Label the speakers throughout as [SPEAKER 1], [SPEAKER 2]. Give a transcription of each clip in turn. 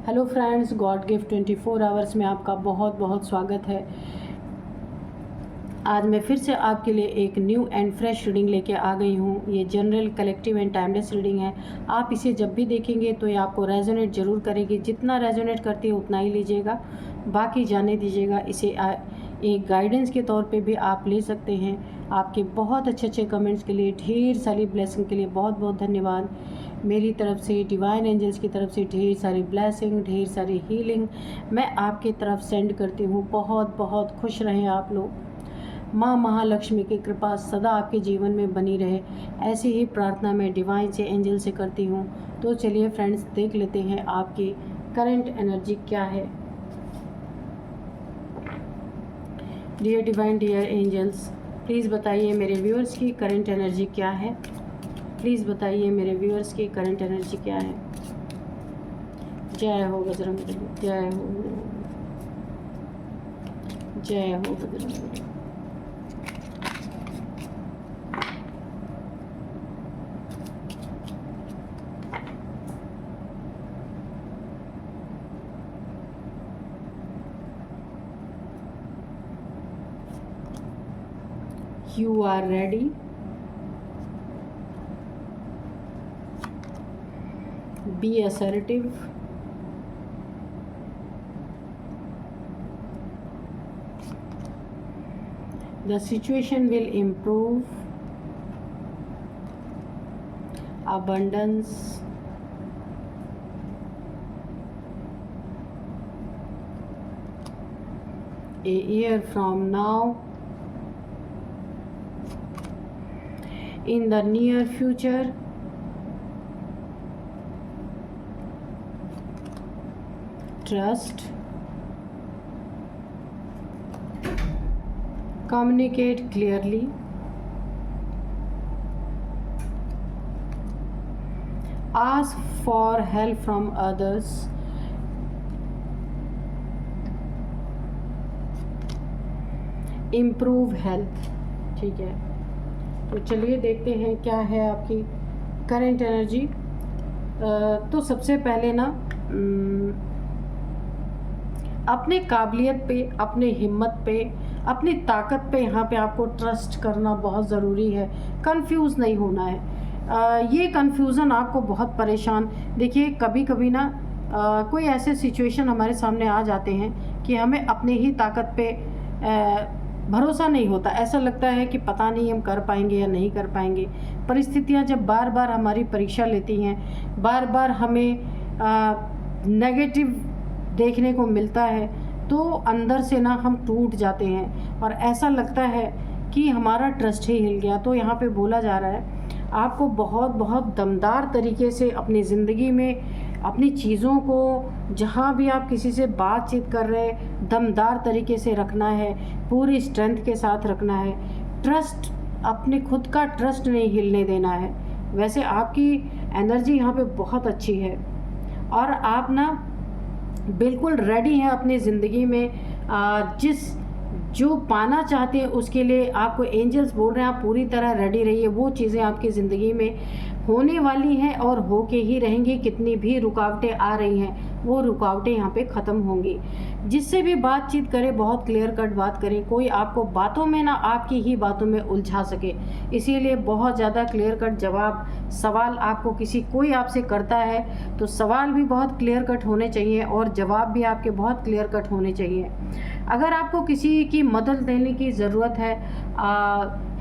[SPEAKER 1] Hello friends, God gift 24 hours में आपका बहुत बहुत स्वागत है। आज मैं फिर से आपके लिए एक न्यू एंड फ्रेश रीडिंग लेके आ गई हूँ। ये general, collective and timeless reading है। आप इसे जब भी देखेंगे तो ये आपको रेजोनेट ज़रूर करेगी। जितना रेजोनेट करती है उतना ही लीजिएगा, बाकी जाने दीजिएगा। इसे एक गाइडेंस के तौर पे भी आप ले सकते हैं। आपके बहुत अच्छे अच्छे कमेंट्स के लिए, ढेर सारी ब्लेसिंग के लिए बहुत बहुत धन्यवाद। मेरी तरफ से, डिवाइन एंजल्स की तरफ से ढेर सारी ब्लेसिंग, ढेर सारी हीलिंग मैं आपकी तरफ सेंड करती हूँ। बहुत बहुत खुश रहें आप लोग। माँ महालक्ष्मी की कृपा सदा आपके जीवन में बनी रहे, ऐसी ही प्रार्थना मैं डिवाइन से, एंजल से करती हूँ। तो चलिए फ्रेंड्स, देख लेते हैं आपकी करंट एनर्जी क्या है। Dear divine, dear angels, please बताइए मेरे व्यूअर्स की करंट एनर्जी क्या है। प्लीज़ बताइए मेरे व्यूअर्स की करंट एनर्जी क्या है। जय हो बजरंगबली, जय हो, जय हो Bajrangbali. You are ready. Be assertive. The situation will improve. Abundance. A year from now. In the near future. Trust. Communicate clearly. Ask for help from others. Improve health. ठीक है, तो चलिए देखते हैं क्या है आपकी करंट एनर्जी। तो सबसे पहले ना अपने काबिलियत पे, अपने हिम्मत पे, अपनी ताकत पे यहाँ पे आपको ट्रस्ट करना बहुत ज़रूरी है। कंफ्यूज नहीं होना है। ये कंफ्यूज़न आपको बहुत परेशान, देखिए कभी कभी ना कोई ऐसे सिचुएशन हमारे सामने आ जाते हैं कि हमें अपने ही ताकत पे भरोसा नहीं होता। ऐसा लगता है कि पता नहीं हम कर पाएंगे या नहीं कर पाएंगे। परिस्थितियाँ जब बार बार हमारी परीक्षा लेती हैं, बार बार हमें नेगेटिव देखने को मिलता है, तो अंदर से ना हम टूट जाते हैं और ऐसा लगता है कि हमारा ट्रस्ट ही हिल गया। तो यहाँ पे बोला जा रहा है आपको बहुत बहुत दमदार तरीके से अपनी ज़िंदगी में अपनी चीज़ों को, जहाँ भी आप किसी से बातचीत कर रहे हैं, दमदार तरीके से रखना है, पूरी स्ट्रेंथ के साथ रखना है। ट्रस्ट, अपने खुद का ट्रस्ट नहीं हिलने देना है। वैसे आपकी एनर्जी यहाँ पे बहुत अच्छी है और आप ना बिल्कुल रेडी हैं अपनी ज़िंदगी में। जो पाना चाहते हैं उसके लिए आपको एंजल्स बोल रहे हैं आप पूरी तरह रेडी रहिए। वो चीज़ें आपकी ज़िंदगी में होने वाली हैं और होके ही रहेंगी। कितनी भी रुकावटें आ रही हैं, वो रुकावटें यहाँ पे ख़त्म होंगी। जिससे भी बातचीत करें बहुत क्लियर कट बात करें, कोई आपको बातों में ना आपकी ही बातों में उलझा सके। इसीलिए बहुत ज़्यादा क्लियर कट जवाब, सवाल आपको कोई आपसे करता है तो सवाल भी बहुत क्लियर कट होने चाहिए और जवाब भी आपके बहुत क्लियर कट होने चाहिए। अगर आपको किसी की मदद लेने की ज़रूरत है,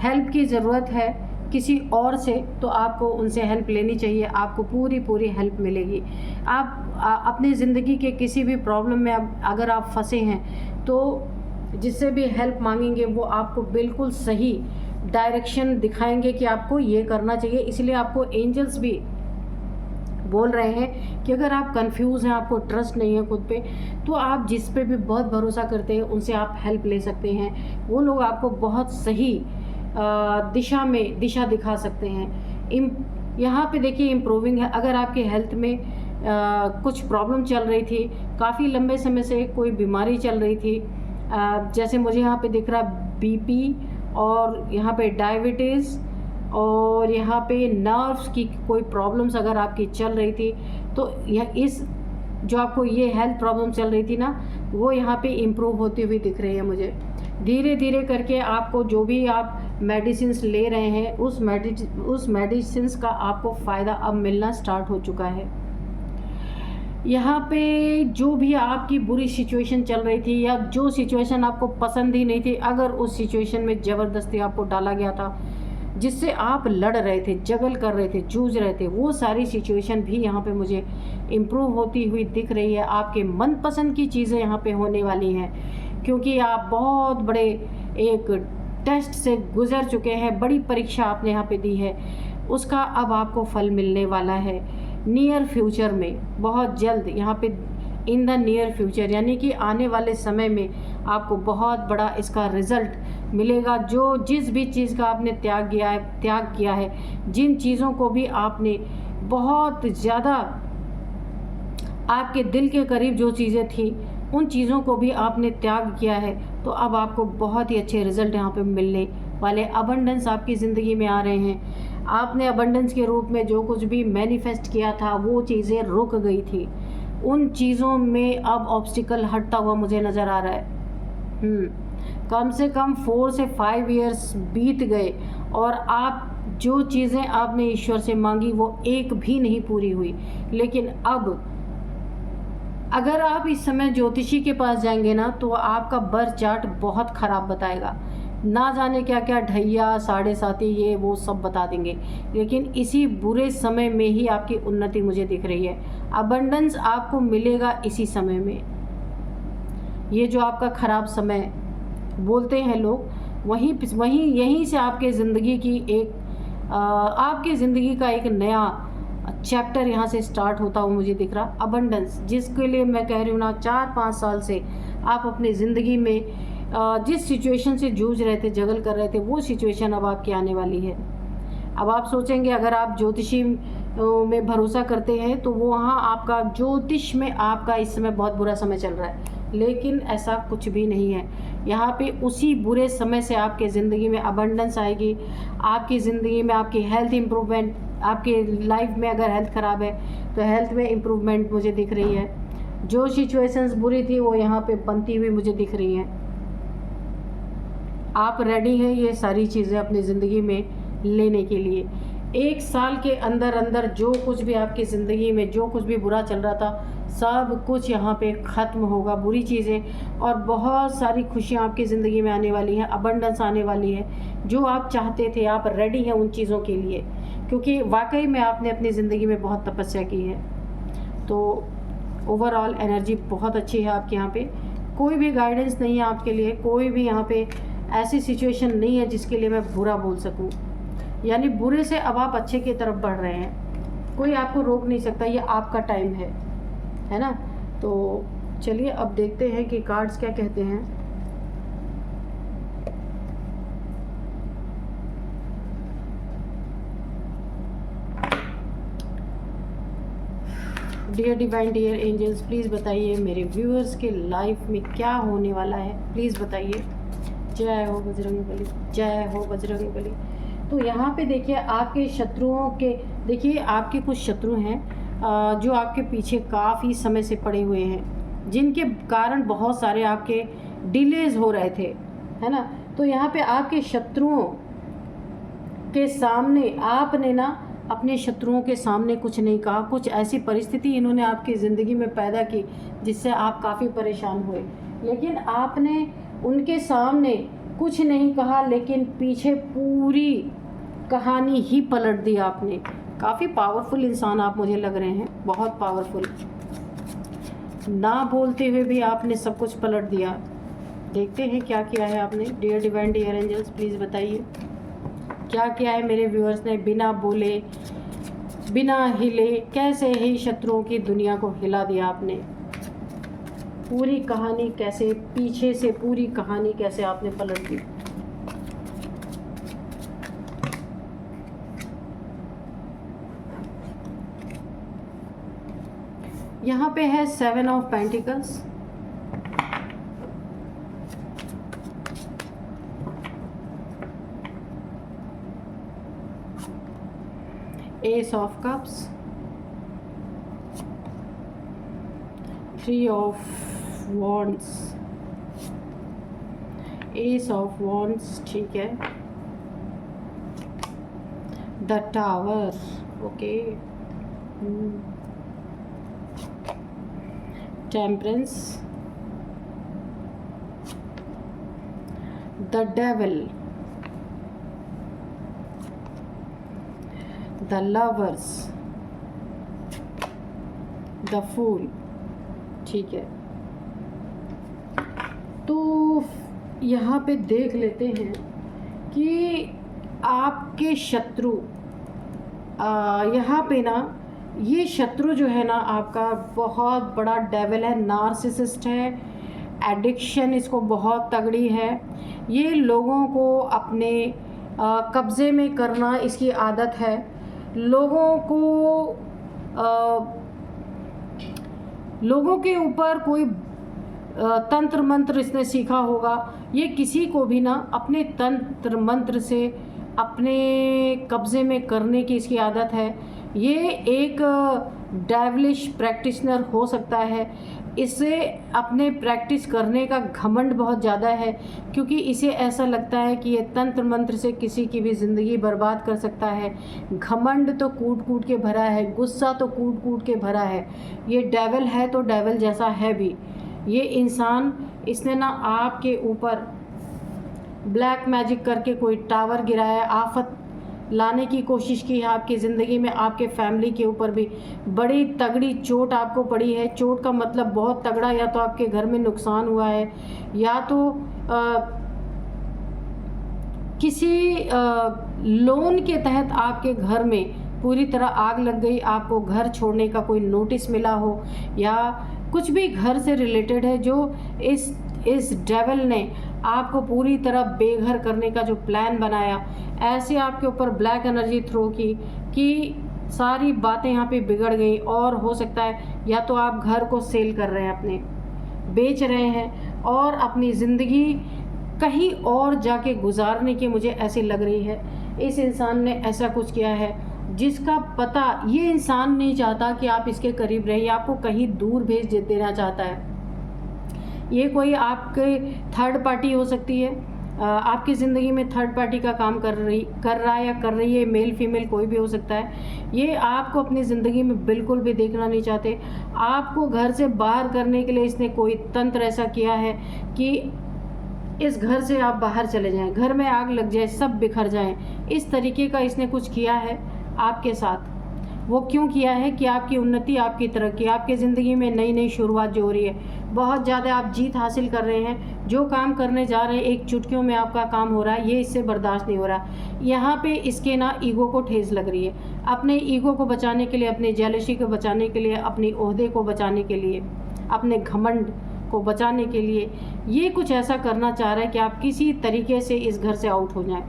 [SPEAKER 1] हेल्प की ज़रूरत है किसी और से, तो आपको उनसे हेल्प लेनी चाहिए। आपको पूरी हेल्प मिलेगी। आप अपनी ज़िंदगी के किसी भी प्रॉब्लम में अगर आप फंसे हैं तो जिससे भी हेल्प मांगेंगे वो आपको बिल्कुल सही डायरेक्शन दिखाएंगे कि आपको ये करना चाहिए। इसलिए आपको एंजल्स भी बोल रहे हैं कि अगर आप कंफ्यूज हैं, आपको ट्रस्ट नहीं है खुद पे, तो आप जिस पे भी बहुत भरोसा करते हैं उनसे आप हेल्प ले सकते हैं। वो लोग आपको बहुत सही दिशा दिखा सकते हैं। यहाँ पे देखिए इम्प्रूविंग है। अगर आपके हेल्थ में कुछ प्रॉब्लम चल रही थी, काफ़ी लंबे समय से कोई बीमारी चल रही थी, जैसे मुझे यहाँ पे दिख रहा बीपी और यहाँ पे डायबिटीज़ और यहाँ पे नर्व्स की कोई प्रॉब्लम्स अगर आपकी चल रही थी, तो यह जो आपको ये हेल्थ प्रॉब्लम चल रही थी ना, वो यहाँ पे इम्प्रूव होती हुई दिख रही है मुझे। धीरे धीरे करके आपको जो भी आप मेडिसिन्स ले रहे हैं उस मेडिसिन्स का आपको फ़ायदा अब मिलना स्टार्ट हो चुका है। यहाँ पे जो भी आपकी बुरी सिचुएशन चल रही थी या जो सिचुएशन आपको पसंद ही नहीं थी, अगर उस सिचुएशन में ज़बरदस्ती आपको डाला गया था, जिससे आप लड़ रहे थे, जगल कर रहे थे, जूझ रहे थे, वो सारी सिचुएशन भी यहाँ पे मुझे इम्प्रूव होती हुई दिख रही है। आपके मनपसंद की चीज़ें यहाँ पे होने वाली हैं, क्योंकि आप बहुत बड़े एक टेस्ट से गुज़र चुके हैं, बड़ी परीक्षा आपने यहाँ पे दी है, उसका अब आपको फल मिलने वाला है नियर फ्यूचर में, बहुत जल्द। यहाँ पे इन द नियर फ्यूचर यानी कि आने वाले समय में आपको बहुत बड़ा इसका रिज़ल्ट मिलेगा। जो जिस भी चीज़ का आपने त्याग किया है, जिन चीज़ों को भी आपने बहुत ज़्यादा आपके दिल के करीब जो चीज़ें थी, उन चीज़ों को भी आपने त्याग किया है, तो अब आपको बहुत ही अच्छे रिज़ल्ट यहाँ पे मिलने वाले। अबंडेंस आपकी ज़िंदगी में आ रहे हैं। आपने अबंडेंस के रूप में जो कुछ भी मैनिफेस्ट किया था, वो चीज़ें रुक गई थी, उन चीज़ों में अब ऑब्स्टिकल हटता हुआ मुझे नज़र आ रहा है। कम से कम 4 से 5 इयर्स बीत गए और आप जो चीज़ें आपने ईश्वर से मांगी वो एक भी नहीं पूरी हुई। लेकिन अब अगर आप इस समय ज्योतिषी के पास जाएंगे ना, तो आपका बर्थ चार्ट बहुत ख़राब बताएगा, ना जाने क्या क्या ढैया साढ़े साथी ये वो सब बता देंगे। लेकिन इसी बुरे समय में ही आपकी उन्नति मुझे दिख रही है। अबंडेंस आपको मिलेगा इसी समय में। ये जो आपका ख़राब समय बोलते हैं लोग, वहीं यहीं से आपके ज़िंदगी की आपकी ज़िंदगी का एक नया चैप्टर यहाँ से स्टार्ट होता हुआ मुझे दिख रहा। अबंडेंस, जिसके लिए मैं कह रही हूँ ना, 4-5 साल से आप अपनी ज़िंदगी में जिस सिचुएशन से जूझ रहे थे, जगल कर रहे थे, वो सिचुएशन अब आपकी आने वाली है। अब आप सोचेंगे अगर आप ज्योतिषी में भरोसा करते हैं तो वो वहाँ आपका ज्योतिष में आपका इस समय बहुत बुरा समय चल रहा है, लेकिन ऐसा कुछ भी नहीं है। यहाँ पे उसी बुरे समय से आपके ज़िंदगी में अबंडेंस आएगी। आपकी ज़िंदगी में आपकी हेल्थ इम्प्रूवमेंट, आपके लाइफ में अगर हेल्थ ख़राब है तो हेल्थ में इम्प्रूवमेंट मुझे दिख रही है। जो सिचुएशंस बुरी थी वो यहाँ पे बनती हुई मुझे दिख रही हैं। आप रेडी हैं ये सारी चीज़ें अपनी ज़िंदगी में लेने के लिए। 1 साल के अंदर अंदर जो कुछ भी आपकी ज़िंदगी में जो कुछ भी बुरा चल रहा था, सब कुछ यहाँ पे ख़त्म होगा, बुरी चीज़ें, और बहुत सारी खुशियाँ आपकी ज़िंदगी में आने वाली हैं, अबंडेंस आने वाली है। जो आप चाहते थे, आप रेडी हैं उन चीज़ों के लिए, क्योंकि वाकई में आपने अपनी ज़िंदगी में बहुत तपस्या की है। तो ओवरऑल एनर्जी बहुत अच्छी है आपके यहाँ पे। कोई भी गाइडेंस नहीं है आपके लिए, कोई भी यहाँ पे ऐसी सिचुएशन नहीं है जिसके लिए मैं बुरा बोल सकूं। यानी बुरे से अब आप अच्छे की तरफ बढ़ रहे हैं, कोई आपको रोक नहीं सकता, ये आपका टाइम है ना। तो चलिए अब देखते हैं कि कार्ड्स क्या कहते हैं। Dear divine, dear angels, please बताइए मेरे व्यूअर्स के लाइफ में क्या होने वाला है, प्लीज़ बताइए। जय हो बजरंगबली, जय हो बजरंगबली। तो यहाँ पे देखिए आपके शत्रुओं के, देखिए आपके कुछ शत्रु हैं जो आपके पीछे काफ़ी समय से पड़े हुए हैं, जिनके कारण बहुत सारे आपके डिलेज हो रहे थे, है ना। तो यहाँ पे आपके शत्रुओं के सामने आपने ना अपने शत्रुओं के सामने कुछ नहीं कहा। कुछ ऐसी परिस्थिति इन्होंने आपकी ज़िंदगी में पैदा की जिससे आप काफ़ी परेशान हुए, लेकिन आपने उनके सामने कुछ नहीं कहा, लेकिन पीछे पूरी कहानी ही पलट दी आपने। काफ़ी पावरफुल इंसान आप मुझे लग रहे हैं, बहुत पावरफुल। ना बोलते हुए भी आपने सब कुछ पलट दिया। देखते हैं क्या किया है आपने। Dear divine, dear angels, please बताइए क्या किया है मेरे व्यूअर्स ने, बिना बोले बिना हिले कैसे ही शत्रुओं की दुनिया को हिला दिया आपने। पूरी कहानी कैसे, पीछे से पूरी कहानी कैसे आपने पलट दी। यहाँ पे है 7 of pentacles, ace of cups, 3 of wands, ace of wands, ठीक है, the tower, okay, temperance, the devil, the lovers, the fool, ठीक है। तो यहाँ पे देख लेते हैं कि आपके शत्रु, यहाँ पे ना ये शत्रु जो है ना आपका बहुत बड़ा डेविल है, नार्सिसिस्ट है, एडिक्शन इसको बहुत तगड़ी है, ये लोगों को अपने कब्ज़े में करना इसकी आदत है, लोगों के ऊपर कोई तंत्र मंत्र इसने सीखा होगा, ये किसी को भी ना अपने तंत्र मंत्र से अपने कब्ज़े में करने की इसकी आदत है। ये एक डेविलिश प्रैक्टिशनर हो सकता है, इसे अपने प्रैक्टिस करने का घमंड बहुत ज़्यादा है, क्योंकि इसे ऐसा लगता है कि ये तंत्र मंत्र से किसी की भी ज़िंदगी बर्बाद कर सकता है। घमंड तो कूट कूट के भरा है, गुस्सा तो कूट कूट के भरा है। ये डेविल है तो डेविल जैसा है भी। ये इंसान, इसने ना आपके ऊपर ब्लैक मैजिक करके कोई टावर गिराया, आफत लाने की कोशिश की है आपकी ज़िंदगी में, आपके फैमिली के ऊपर भी बड़ी तगड़ी चोट आपको पड़ी है। चोट का मतलब बहुत तगड़ा, या तो आपके घर में नुकसान हुआ है, या तो किसी लोन के तहत आपके घर में पूरी तरह आग लग गई, आपको घर छोड़ने का कोई नोटिस मिला हो, या कुछ भी घर से रिलेटेड है जो इस डेविल ने आपको पूरी तरह बेघर करने का जो प्लान बनाया, ऐसे आपके ऊपर ब्लैक एनर्जी थ्रो की कि सारी बातें यहाँ पे बिगड़ गई। और हो सकता है या तो आप घर को सेल कर रहे हैं, अपने बेच रहे हैं और अपनी ज़िंदगी कहीं और जाके गुजारने की मुझे ऐसी लग रही है। इस इंसान ने ऐसा कुछ किया है जिसका पता ये इंसान नहीं चाहता कि आप इसके करीब रहें, या आपको कहीं दूर भेज देना चाहता है। ये कोई आपके थर्ड पार्टी हो सकती है, आपकी ज़िंदगी में थर्ड पार्टी का काम कर रहा है या कर रही है, मेल फीमेल कोई भी हो सकता है। ये आपको अपनी ज़िंदगी में बिल्कुल भी देखना नहीं चाहते। आपको घर से बाहर करने के लिए इसने कोई तंत्र ऐसा किया है कि इस घर से आप बाहर चले जाएं, घर में आग लग जाए, सब बिखर जाएं। इस तरीके का इसने कुछ किया है आपके साथ। वो क्यों किया है कि आपकी उन्नति, आपकी तरक्की, आपकी ज़िंदगी में नई नई शुरुआत जो हो रही है, बहुत ज़्यादा आप जीत हासिल कर रहे हैं। जो काम करने जा रहे हैं एक चुटकियों में आपका काम हो रहा है, ये इससे बर्दाश्त नहीं हो रहा। यहाँ पे इसके ना ईगो को ठेस लग रही है। अपने ईगो को बचाने के लिए, अपने जेलसी को बचाने के लिए, अपनी ओहदे को बचाने के लिए, अपने घमंड को बचाने के लिए ये कुछ ऐसा करना चाह रहा है कि आप किसी तरीके से इस घर से आउट हो जाएं।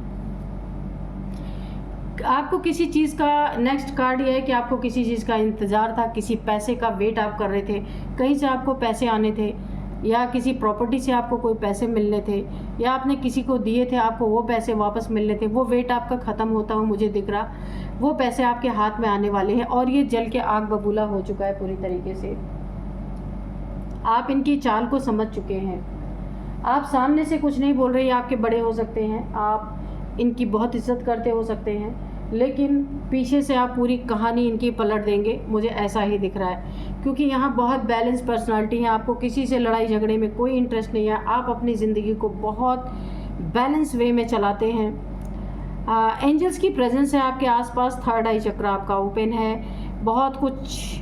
[SPEAKER 1] आपको किसी चीज़ का, नेक्स्ट कार्ड ये है कि आपको किसी चीज़ का इंतज़ार था, किसी पैसे का वेट आप कर रहे थे, कहीं से आपको पैसे आने थे, या किसी प्रॉपर्टी से आपको कोई पैसे मिलने थे, या आपने किसी को दिए थे, आपको वो पैसे वापस मिलने थे। वो वेट आपका ख़त्म होता हुआ मुझे दिख रहा, वो पैसे आपके हाथ में आने वाले हैं और ये जल के आग बबूला हो चुका है पूरी तरीके से। आप इनकी चाल को समझ चुके हैं। आप सामने से कुछ नहीं बोल रहे, आपके बड़े हो सकते हैं, आप इनकी बहुत इज्जत करते हो सकते हैं, लेकिन पीछे से आप पूरी कहानी इनकी पलट देंगे, मुझे ऐसा ही दिख रहा है। क्योंकि यहाँ बहुत बैलेंस पर्सनालिटी है, आपको किसी से लड़ाई झगड़े में कोई इंटरेस्ट नहीं है, आप अपनी ज़िंदगी को बहुत बैलेंस वे में चलाते हैं। एंजल्स की प्रेजेंस है आपके आसपास, थर्ड आई चक्र आपका ओपन है। बहुत कुछ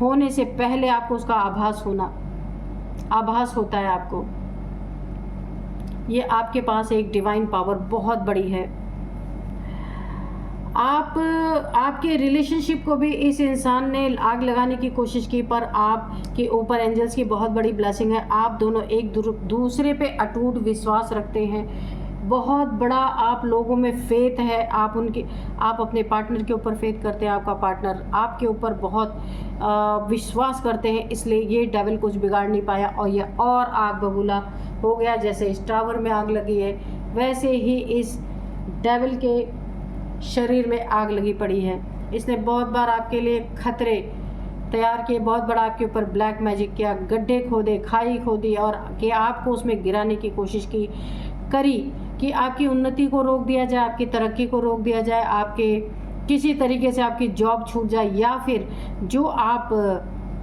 [SPEAKER 1] होने से पहले आपको उसका आभास होता है आपको। ये आपके पास एक डिवाइन पावर बहुत बड़ी है। आपके रिलेशनशिप को भी इस इंसान ने आग लगाने की कोशिश की, पर आपके ऊपर एंजल्स की बहुत बड़ी ब्लेसिंग है। आप दोनों एक दूसरे पे अटूट विश्वास रखते हैं, बहुत बड़ा आप लोगों में फेथ है। आप अपने पार्टनर के ऊपर फेथ करते हैं, आपका पार्टनर आपके ऊपर बहुत विश्वास करते हैं, इसलिए ये डेविल कुछ बिगाड़ नहीं पाया और ये और आग बबूला हो गया। जैसे इस टावर में आग लगी है, वैसे ही इस डेविल के शरीर में आग लगी पड़ी है। इसने बहुत बार आपके लिए खतरे तैयार किए, बहुत बड़ा आपके ऊपर ब्लैक मैजिक किया, गड्ढे खोदे, खाई खोदी और कि आपको उसमें गिराने की कोशिश करी कि आपकी उन्नति को रोक दिया जाए, आपकी तरक्की को रोक दिया जाए, आपके किसी तरीके से आपकी जॉब छूट जाए, या फिर जो आप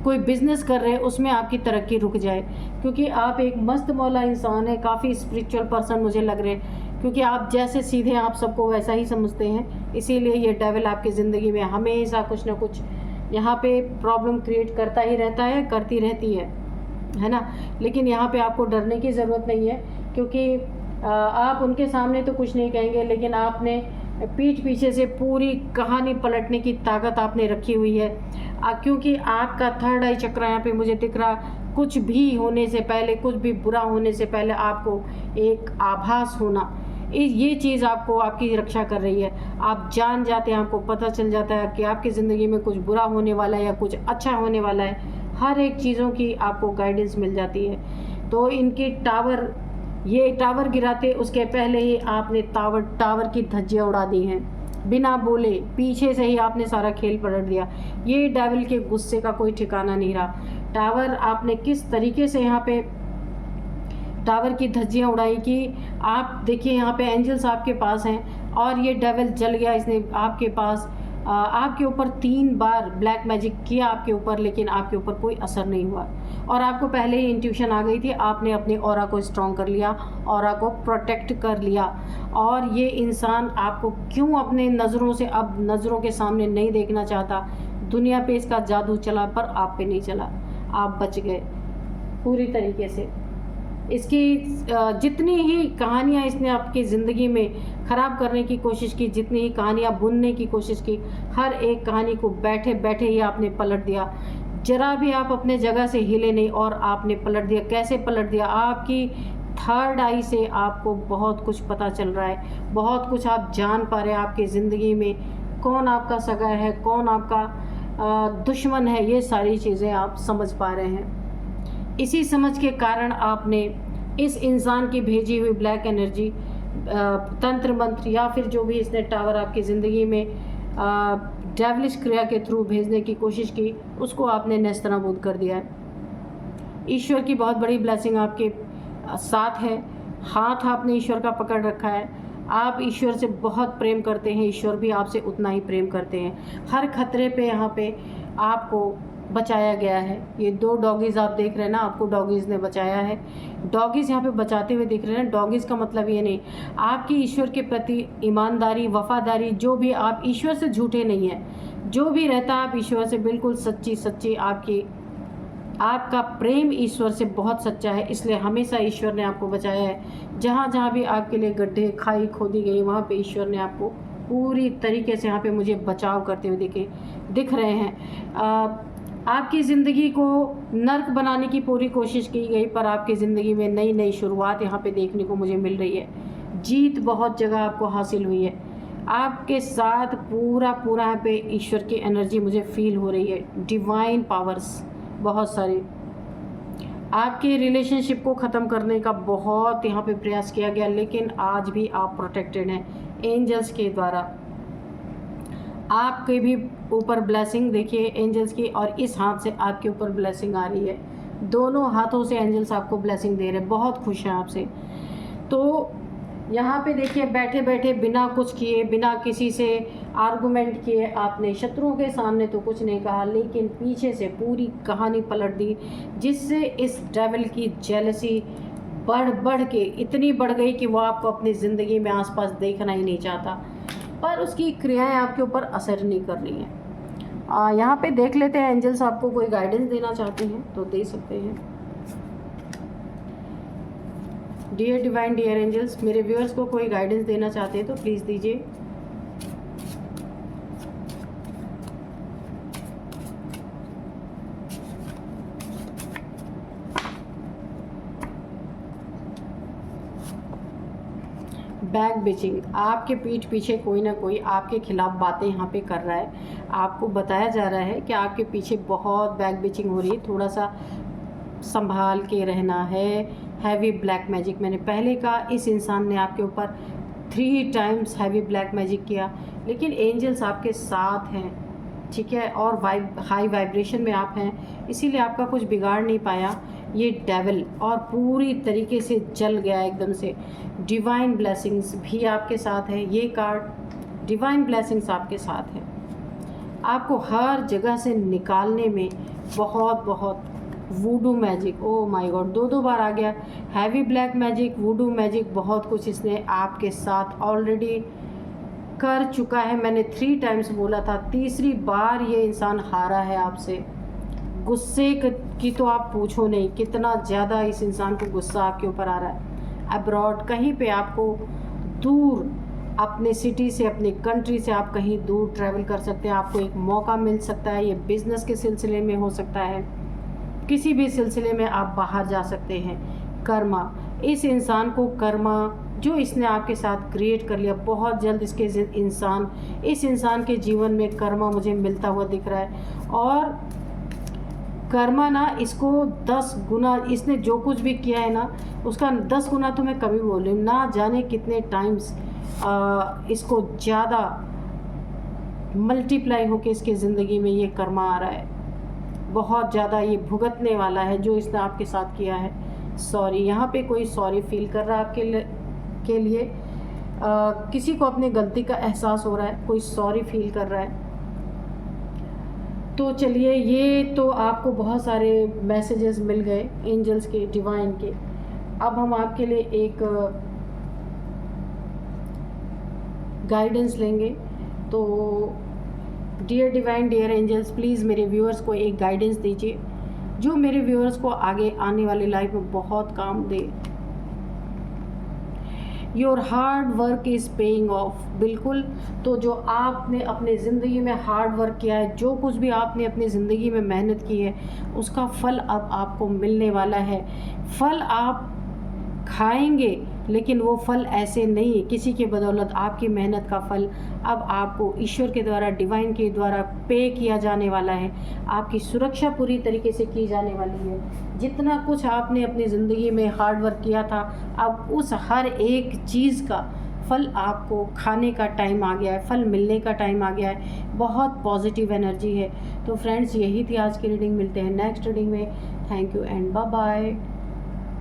[SPEAKER 1] कोई बिज़नेस कर रहे हैं उसमें आपकी तरक्की रुक जाए। क्योंकि आप एक मस्त मौला इंसान है, काफ़ी स्पिरिचुअल पर्सन मुझे लग रहे हैं, क्योंकि आप जैसे सीधे आप सबको वैसा ही समझते हैं। इसीलिए ये डेविल आपकी ज़िंदगी में हमेशा कुछ ना कुछ यहाँ पे प्रॉब्लम क्रिएट करता ही रहता है, करती रहती है ना। लेकिन यहाँ पे आपको डरने की ज़रूरत नहीं है, क्योंकि आप उनके सामने तो कुछ नहीं कहेंगे, लेकिन आपने पीठ पीछे से पूरी कहानी पलटने की ताकत आपने रखी हुई है। क्योंकि आपका थर्ड आई चक्र यहाँ पे मुझे दिख रहा, कुछ भी होने से पहले, कुछ भी बुरा होने से पहले आपको एक आभास होना, ये चीज़ आपको आपकी रक्षा कर रही है। आप जान जाते हैं, आपको पता चल जाता है कि आपकी ज़िंदगी में कुछ बुरा होने वाला है या कुछ अच्छा होने वाला है। हर एक चीज़ों की आपको गाइडेंस मिल जाती है। तो इनकी ये टावर गिराते उसके पहले ही आपने टावर की धज्जियाँ उड़ा दी हैं, बिना बोले पीछे से ही आपने सारा खेल पलट दिया। ये डेविल के गुस्से का कोई ठिकाना नहीं रहा। टावर आपने किस तरीके से यहाँ पे टावर की धज्जियाँ उड़ाई कि आप देखिए यहाँ पे एंजल्स आपके पास हैं और ये डेविल जल गया। इसने आपके पास आपके ऊपर 3 बार ब्लैक मैजिक किया आपके ऊपर, लेकिन आपके ऊपर कोई असर नहीं हुआ। और आपको पहले ही इंट्यूशन आ गई थी, आपने अपने ऑरा को स्ट्रॉन्ग कर लिया, ऑरा को प्रोटेक्ट कर लिया। और ये इंसान आपको क्यों अपने नज़रों से अब नज़रों के सामने नहीं देखना चाहता। दुनिया पे इसका जादू चला पर आप पे नहीं चला, आप बच गए पूरी तरीके से। इसकी जितनी ही कहानियाँ इसने आपकी ज़िंदगी में ख़राब करने की कोशिश की, जितनी ही कहानियाँ बुनने की कोशिश की, हर एक कहानी को बैठे बैठे ही आपने पलट दिया। जरा भी आप अपने जगह से हिले नहीं और आपने पलट दिया। कैसे पलट दिया? आपकी थर्ड आई से आपको बहुत कुछ पता चल रहा है, बहुत कुछ आप जान पा रहे हैं। आपकी ज़िंदगी में कौन आपका सगा है, कौन आपका दुश्मन है, ये सारी चीज़ें आप समझ पा रहे हैं। इसी समझ के कारण आपने इस इंसान की भेजी हुई ब्लैक एनर्जी, तंत्र मंत्र या फिर जो भी इसने टावर आपकी ज़िंदगी में डेविलिश क्रिया के थ्रू भेजने की कोशिश की, उसको आपने नेस्तनाबूद कर दिया है। ईश्वर की बहुत बड़ी ब्लेसिंग आपके साथ है। हाथ आपने ईश्वर का पकड़ रखा है। आप ईश्वर से बहुत प्रेम करते हैं, ईश्वर भी आपसे उतना ही प्रेम करते हैं। हर खतरे पे यहाँ पे आपको बचाया गया है। ये 2 डॉगीज़ आप देख रहे हैं ना, आपको डॉगीज़ ने बचाया है। डॉगीज़ यहाँ पे बचाते हुए दिख रहे हैं। डॉगीज़ का मतलब ये नहीं, आपकी ईश्वर के प्रति ईमानदारी, वफादारी, जो भी आप ईश्वर से झूठे नहीं हैं, जो भी रहता है आप ईश्वर से बिल्कुल सच्ची आपका प्रेम ईश्वर से बहुत सच्चा है। इसलिए हमेशा ईश्वर ने आपको बचाया है। जहाँ जहाँ भी आपके लिए गड्ढे खाई खोदी गई, वहाँ पे ईश्वर ने आपको पूरी तरीके से यहाँ पे मुझे बचाव करते हुए दिख रहे हैं। आपकी ज़िंदगी को नर्क बनाने की पूरी कोशिश की गई, पर आपकी ज़िंदगी में नई नई शुरुआत यहाँ पे देखने को मुझे मिल रही है। जीत बहुत जगह आपको हासिल हुई है। आपके साथ पूरा यहाँ पे ईश्वर की एनर्जी मुझे फील हो रही है, डिवाइन पावर्स बहुत सारी। आपके रिलेशनशिप को ख़त्म करने का बहुत यहाँ पे प्रयास किया गया, लेकिन आज भी आप प्रोटेक्टेड हैं एंजल्स के द्वारा। आपके भी ऊपर ब्लेसिंग देखिए एंजल्स की, और इस हाथ से आपके ऊपर ब्लेसिंग आ रही है। दोनों हाथों से एंजल्स आपको ब्लेसिंग दे रहे हैं, बहुत खुश हैं आपसे। तो यहाँ पे देखिए बैठे बैठे बिना कुछ किए, बिना किसी से आर्गुमेंट किए, आपने शत्रुओं के सामने तो कुछ नहीं कहा, लेकिन पीछे से पूरी कहानी पलट दी, जिससे इस डेविल की जेलसी बढ़ के इतनी बढ़ गई कि वो आपको अपनी ज़िंदगी में आसपास देखना ही नहीं चाहता। पर उसकी क्रियाएं आपके ऊपर असर नहीं कर रही हैं। यहाँ पे देख लेते हैं एंजल्स आपको कोई गाइडेंस देना चाहते हैं तो दे सकते हैं। डियर डिवाइन, डियर एंजल्स, मेरे व्यूअर्स को कोई गाइडेंस देना चाहते हैं तो प्लीज़ दीजिए। बैक बिचिंग, आपके पीठ पीछे कोई ना कोई आपके खिलाफ बातें यहाँ पे कर रहा है। आपको बताया जा रहा है कि आपके पीछे बहुत बैक बिचिंग हो रही है, थोड़ा सा संभाल के रहना है। हैवी ब्लैक मैजिक, मैंने पहले कहा इस इंसान ने आपके ऊपर 3 टाइम्स हैवी ब्लैक मैजिक किया, लेकिन एंजल्स आपके साथ हैं। ठीक है, और हाई वाइब्रेशन में आप हैं, इसीलिए आपका कुछ बिगाड़ नहीं पाया ये डेविल, और पूरी तरीके से जल गया एकदम से। डिवाइन ब्लेसिंग्स भी आपके साथ है, ये कार्ड डिवाइन ब्लेसिंग्स आपके साथ है। आपको हर जगह से निकालने में बहुत बहुत voodoo magic, oh my God, दो बार आ गया। Heavy black magic, voodoo magic, बहुत कुछ इसने आपके साथ ऑलरेडी कर चुका है। मैंने 3 टाइम्स बोला था, तीसरी बार ये इंसान हारा है आपसे। गुस्से की तो आप पूछो नहीं, कितना ज़्यादा इस इंसान को गुस्सा आपके ऊपर आ रहा है। अब्रॉड कहीं पे आपको दूर, अपने सिटी से, अपने कंट्री से आप कहीं दूर ट्रैवल कर सकते हैं, आपको एक मौका मिल सकता है। ये बिज़नेस के सिलसिले में हो सकता है, किसी भी सिलसिले में आप बाहर जा सकते हैं। कर्मा, इस इंसान को कर्मा जो इसने आपके साथ क्रिएट कर लिया, बहुत जल्द इस इंसान के जीवन में कर्मा मुझे मिलता हुआ दिख रहा है। और कर्मा ना इसको 10 गुना, इसने जो कुछ भी किया है ना उसका 10 गुना तो मैं कभी बोल रही हूँ, ना जाने कितने टाइम्स इसको ज़्यादा मल्टीप्लाई होके इसके ज़िंदगी में ये कर्मा आ रहा है। बहुत ज़्यादा ये भुगतने वाला है जो इसने आपके साथ किया है। सॉरी, यहाँ पे कोई सॉरी फील कर रहा है आपके लिए। किसी को अपने गलती का एहसास हो रहा है, कोई सॉरी फील कर रहा है। तो चलिए, ये तो आपको बहुत सारे मैसेजेस मिल गए एंजल्स के, डिवाइन के। अब हम आपके लिए एक गाइडेंस लेंगे। तो dear divine, dear angels, please मेरे व्यूअर्स को एक गाइडेंस दीजिए जो मेरे व्यूअर्स को आगे आने वाली लाइफ में बहुत काम दे। Your hard work is paying off. बिल्कुल, तो जो आपने अपने ज़िंदगी में हार्ड वर्क किया है, जो कुछ भी आपने अपनी ज़िंदगी में मेहनत की है, उसका फल अब आपको मिलने वाला है। फल आप खाएंगे, लेकिन वो फल ऐसे नहीं, किसी के बदौलत आपकी मेहनत का फल अब आपको ईश्वर के द्वारा, डिवाइन के द्वारा पे किया जाने वाला है। आपकी सुरक्षा पूरी तरीके से की जाने वाली है। जितना कुछ आपने अपनी ज़िंदगी में हार्ड वर्क किया था, अब उस हर एक चीज़ का फल आपको खाने का टाइम आ गया है, फल मिलने का टाइम आ गया है। बहुत पॉजिटिव एनर्जी है। तो फ्रेंड्स, यही थी आज की रीडिंग। मिलते हैं नेक्स्ट रीडिंग में। Thank you and bye bye.